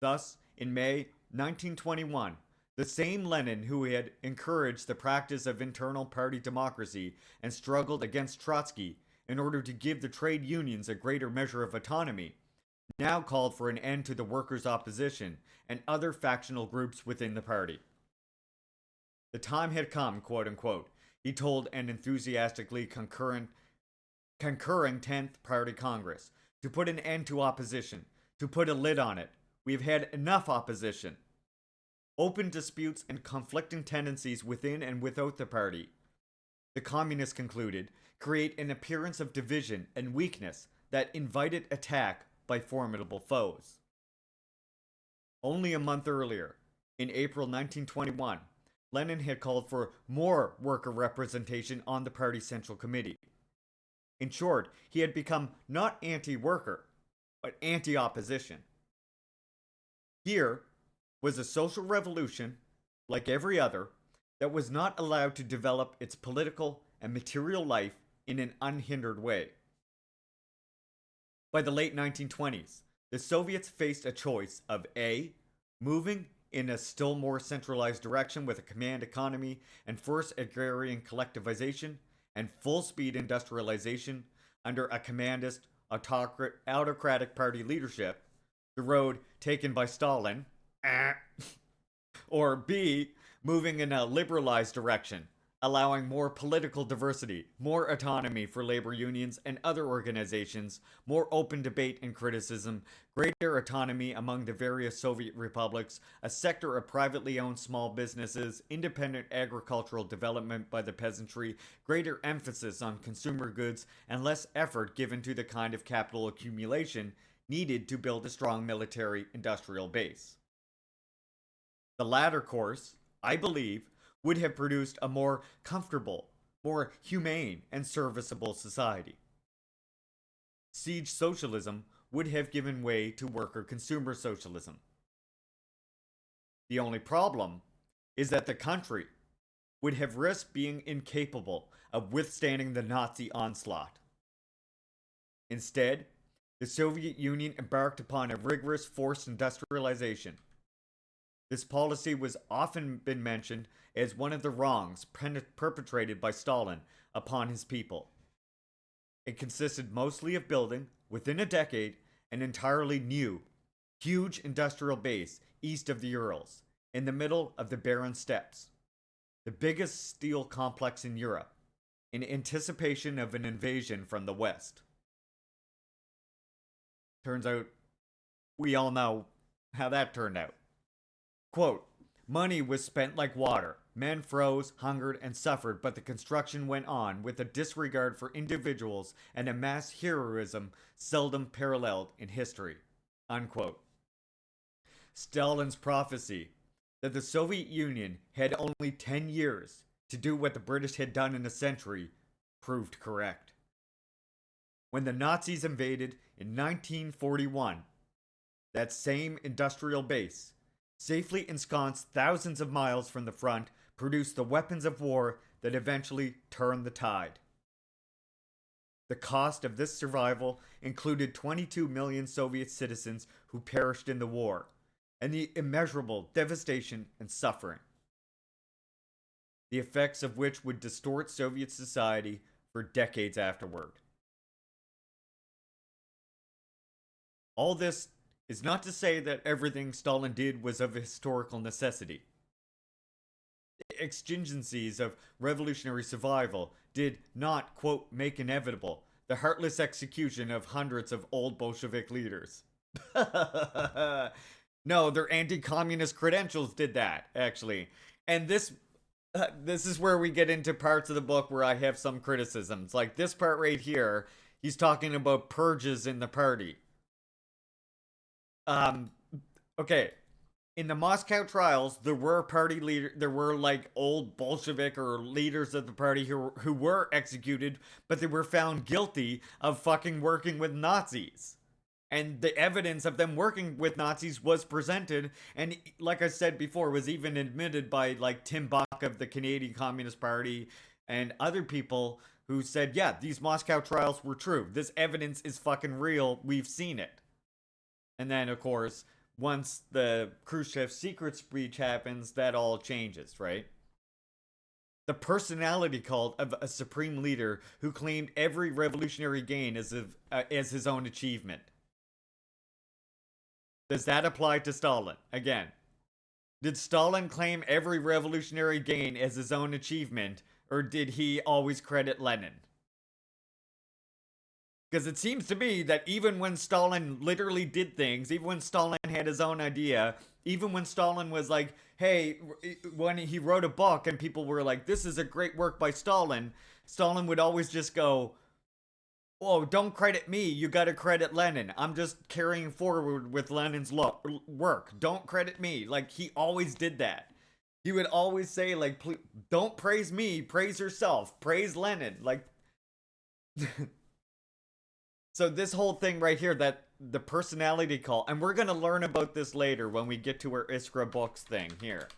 Thus, in May 1921, the same Lenin who had encouraged the practice of internal party democracy and struggled against Trotsky in order to give the trade unions a greater measure of autonomy, now called for an end to the workers' opposition and other factional groups within the party. The time had come, quote unquote, he told an enthusiastically concurring 10th Party Congress, to put an end to opposition, to put a lid on it. We've had enough opposition. open disputes and conflicting tendencies within and without the party, the communists concluded, create an appearance of division and weakness that invited attack by formidable foes. Only a month earlier, in April 1921, Lenin had called for more worker representation on the party's Central Committee. In short, he had become not anti-worker, but anti-opposition. Here was a social revolution, like every other, that was not allowed to develop its political and material life in an unhindered way. By the late 1920s, the Soviets faced a choice of A, moving in a still more centralized direction with a command economy and forced agrarian collectivization and full-speed industrialization under a commandist, autocratic party leadership, the road taken by Stalin, or B, moving in a liberalized direction, allowing more political diversity, more autonomy for labor unions and other organizations, more open debate and criticism, greater autonomy among the various Soviet republics, a sector of privately owned small businesses, independent agricultural development by the peasantry, greater emphasis on consumer goods, and less effort given to the kind of capital accumulation needed to build a strong military industrial base. The latter course, I believe, would have produced a more comfortable, more humane, and serviceable society. Siege socialism would have given way to worker consumer socialism. The only problem is that the country would have risked being incapable of withstanding the Nazi onslaught. Instead, the Soviet Union embarked upon a rigorous forced industrialization. This policy was often been mentioned as one of the wrongs perpetrated by Stalin upon his people. It consisted mostly of building, within a decade, an entirely new, huge industrial base east of the Urals, in the middle of the barren steppes, the biggest steel complex in Europe, in anticipation of an invasion from the West. Turns out, we all know how that turned out. Quote, money was spent like water. Men froze, hungered, and suffered, but the construction went on with a disregard for individuals and a mass heroism seldom paralleled in history. Unquote. Stalin's prophecy that the Soviet Union had only 10 years to do what the British had done in a century proved correct. When the Nazis invaded in 1941, that same industrial base, safely ensconced thousands of miles from the front, produced the weapons of war that eventually turned the tide. The cost of this survival included 22 million Soviet citizens who perished in the war, and the immeasurable devastation and suffering, the effects of which would distort Soviet society for decades afterward. All this is not to say that everything Stalin did was of historical necessity. The exigencies of revolutionary survival did not, quote, make inevitable the heartless execution of hundreds of old Bolshevik leaders. No, their anti-communist credentials did that, actually. And this is where we get into parts of the book where I have some criticisms. Like this part right here, he's talking about purges in the party. Okay. In the Moscow trials, there were party leaders, there were like old Bolshevik or leaders of the party who were executed, but they were found guilty of fucking working with Nazis. And the evidence of them working with Nazis was presented, and like I said before, was even admitted by like Tim Buck of the Canadian Communist Party and other people who said, yeah, these Moscow trials were true. This evidence is fucking real. We've seen it. And then, of course, once the Khrushchev secret speech happens, that all changes, right? The personality cult of a supreme leader who claimed every revolutionary gain as his own achievement. Does that apply to Stalin? Again, did Stalin claim every revolutionary gain as his own achievement, or did he always credit Lenin? Because it seems to me that even when Stalin literally did things, even when Stalin had his own idea, even when Stalin was like, hey, when he wrote a book and people were like, this is a great work by Stalin, Stalin would always just go, oh, don't credit me, you gotta credit Lenin. I'm just carrying forward with Lenin's work. Don't credit me. Like, he always did that. He would always say, like, don't praise me, praise yourself, praise Lenin. Like, so this whole thing right here, that the personality call, and we're gonna learn about this later when we get to our Iskra books thing here.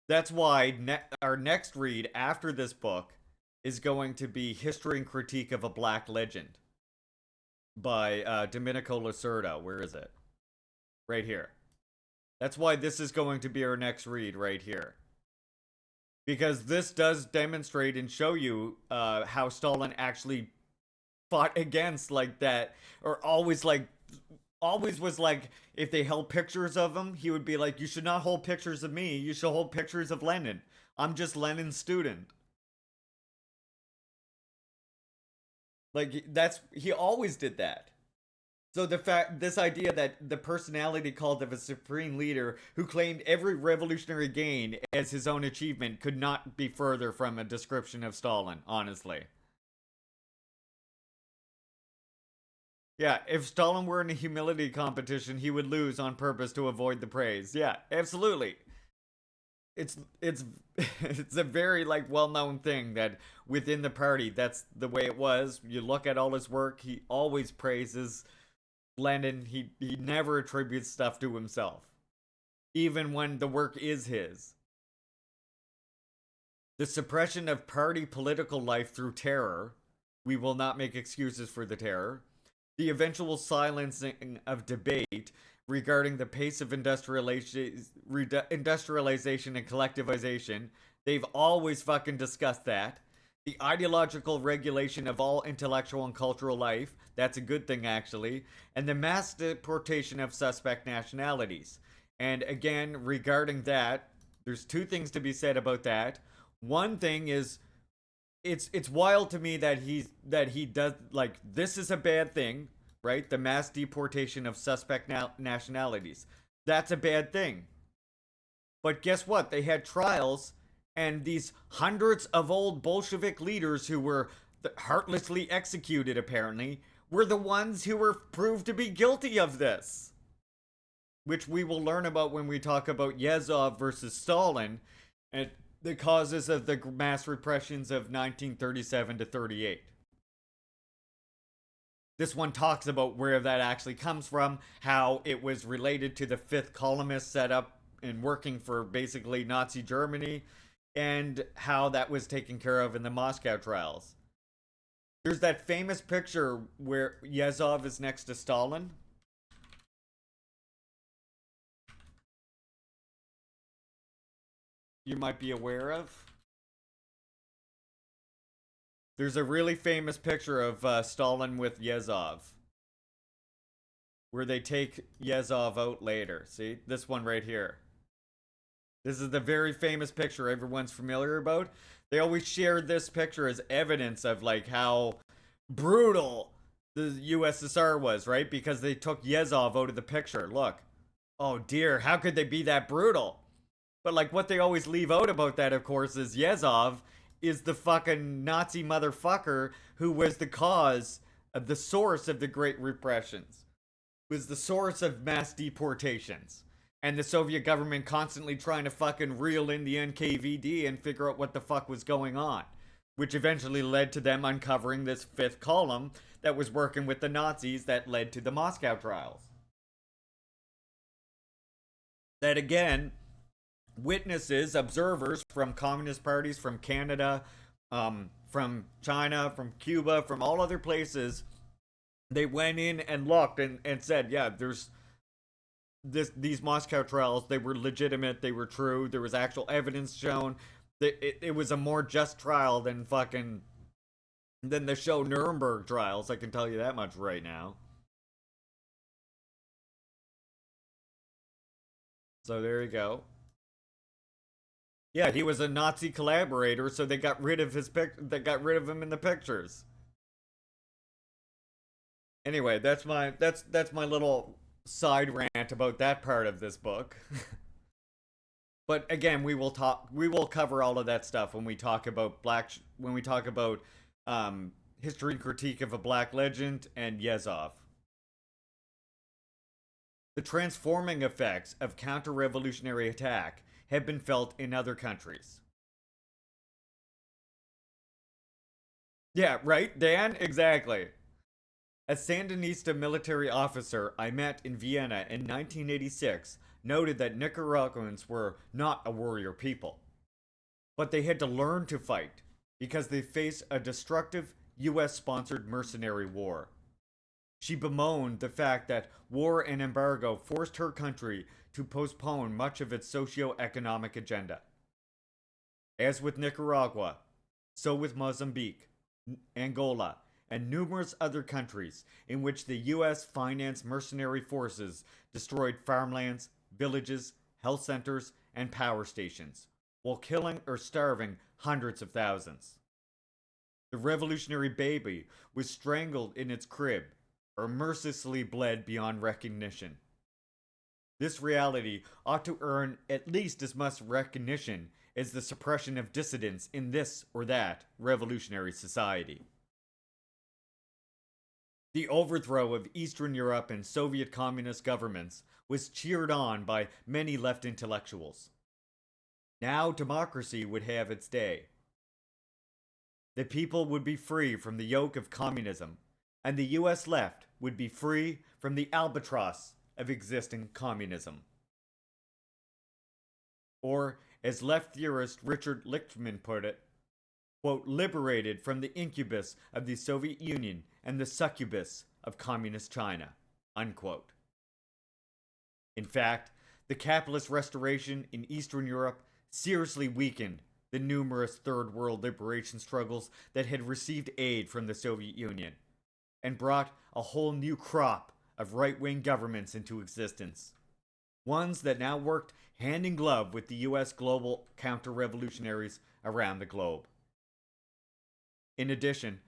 That's why our next read after this book is going to be History and Critique of a Black Legend by Domenico Lacerda. Where is it? Right here. That's why this is going to be our next read right here. Because this does demonstrate and show you how Stalin actually fought against like that, or always was like, if they held pictures of him, he would be like, you should not hold pictures of me, you should hold pictures of Lenin. I'm just Lenin's student. Like, he always did that. So this idea that the personality cult of a supreme leader who claimed every revolutionary gain as his own achievement could not be further from a description of Stalin, honestly. Yeah, if Stalin were in a humility competition, he would lose on purpose to avoid the praise. Yeah, absolutely. It's it's a very like well-known thing that within the party, that's the way it was. You look at all his work, he always praises Lenin. He never attributes stuff to himself, even when the work is his. The suppression of party political life through terror. We will not make excuses for the terror. The eventual silencing of debate regarding the pace of industrialization and collectivization. They've always fucking discussed that. The ideological regulation of all intellectual and cultural life. That's a good thing, actually. And the mass deportation of suspect nationalities. And again, regarding that, there's two things to be said about that. One thing is, it's wild to me that he does, like, this is a bad thing, right? The mass deportation of suspect nationalities. That's a bad thing. But guess what? They had trials, and these hundreds of old Bolshevik leaders who were heartlessly executed, apparently, were the ones who were proved to be guilty of this. Which we will learn about when we talk about Yezhov versus Stalin, and the causes of the mass repressions of 1937 to 38. This one talks about where that actually comes from, how it was related to the fifth columnist set up and working for basically Nazi Germany, and how that was taken care of in the Moscow trials. There's that famous picture where Yezhov is next to Stalin. You might be aware of. There's a really famous picture of Stalin with Yezhov, where they take Yezhov out later. See? This one right here. This is the very famous picture everyone's familiar about. They always share this picture as evidence of like how brutal the USSR was, right? Because they took Yezhov out of the picture. Look. Oh dear, how could they be that brutal? But like what they always leave out about that, of course, is Yezhov is the fucking Nazi motherfucker who was the cause of the source of the Great Repressions. Was the source of mass deportations. And the Soviet government constantly trying to fucking reel in the NKVD and figure out what the fuck was going on. Which eventually led to them uncovering this fifth column that was working with the Nazis that led to the Moscow trials. That again, witnesses, observers from communist parties, from Canada, from China, from Cuba, from all other places, they went in and looked and said, yeah, there's these Moscow trials, they were legitimate, they were true, there was actual evidence shown. It was a more just trial than the show Nuremberg trials, I can tell you that much right now. So there you go. Yeah, he was a Nazi collaborator, so they got rid of him in the pictures. Anyway, that's my little side rant about that part of this book. But again, we will cover all of that stuff when we talk about history critique of a black legend and Yezov. The transforming effects of counter-revolutionary attack have been felt in other countries. Yeah, right, Dan? Exactly. A Sandinista military officer I met in Vienna in 1986 noted that Nicaraguans were not a warrior people, but they had to learn to fight because they face a destructive US-sponsored mercenary war. She bemoaned the fact that war and embargo forced her country to postpone much of its socio-economic agenda. As with Nicaragua, so with Mozambique, Angola, and numerous other countries in which the US financed mercenary forces destroyed farmlands, villages, health centers, and power stations, while killing or starving hundreds of thousands. The revolutionary baby was strangled in its crib, or mercilessly bled beyond recognition. This reality ought to earn at least as much recognition as the suppression of dissidents in this or that revolutionary society. The overthrow of Eastern Europe and Soviet communist governments was cheered on by many left intellectuals. Now democracy would have its day. The people would be free from the yoke of communism, and the US left would be free from the albatross of existing communism. Or, as left theorist Richard Lichtman put it, quote, liberated from the incubus of the Soviet Union and the succubus of communist China, unquote. In fact, the capitalist restoration in Eastern Europe seriously weakened the numerous Third World liberation struggles that had received aid from the Soviet Union, and brought a whole new crop of right-wing governments into existence. Ones that now worked hand in glove with the US global counter-revolutionaries around the globe. In addition,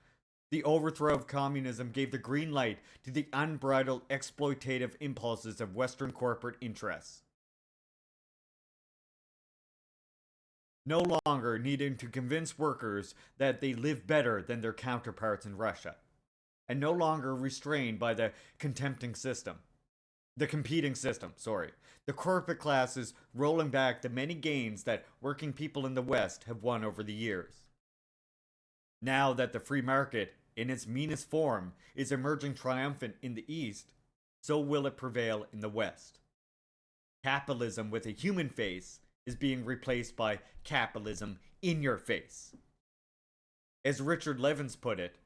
the overthrow of communism gave the green light to the unbridled exploitative impulses of Western corporate interests. No longer needing to convince workers that they live better than their counterparts in Russia, and no longer restrained by the competing system, the corporate classes rolling back the many gains that working people in the West have won over the years. Now that the free market, in its meanest form, is emerging triumphant in the East, so will it prevail in the West. Capitalism with a human face is being replaced by capitalism in your face. As Richard Levins put it,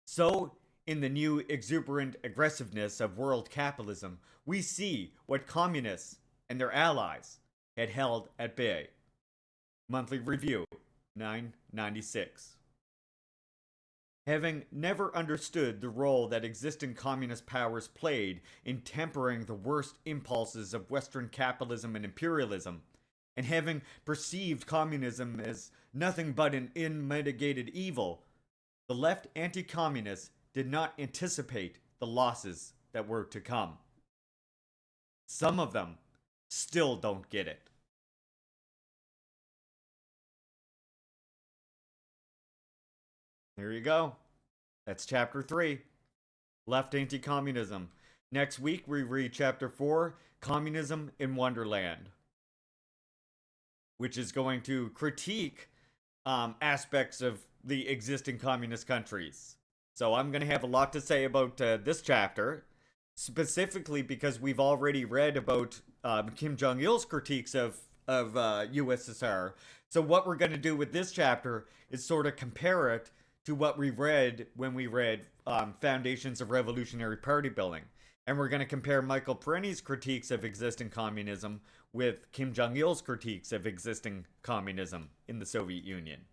so in the new exuberant aggressiveness of world capitalism, we see what communists and their allies had held at bay. Monthly Review, 996. Having never understood the role that existing communist powers played in tempering the worst impulses of Western capitalism and imperialism, and having perceived communism as nothing but an unmitigated evil, the left anti-communists did not anticipate the losses that were to come. Some of them still don't get it. There you go. That's chapter 3. Left anti-communism. Next week we read chapter 4, Communism in Wonderland, which is going to critique aspects of the existing communist countries. So I'm going to have a lot to say about this chapter, specifically because we've already read about Kim Jong-il's critiques of USSR. So what we're going to do with this chapter is sort of compare it to what we read when we read Foundations of Revolutionary Party Building. And we're going to compare Michael Parenti's critiques of existing communism with Kim Jong-il's critiques of existing communism in the Soviet Union.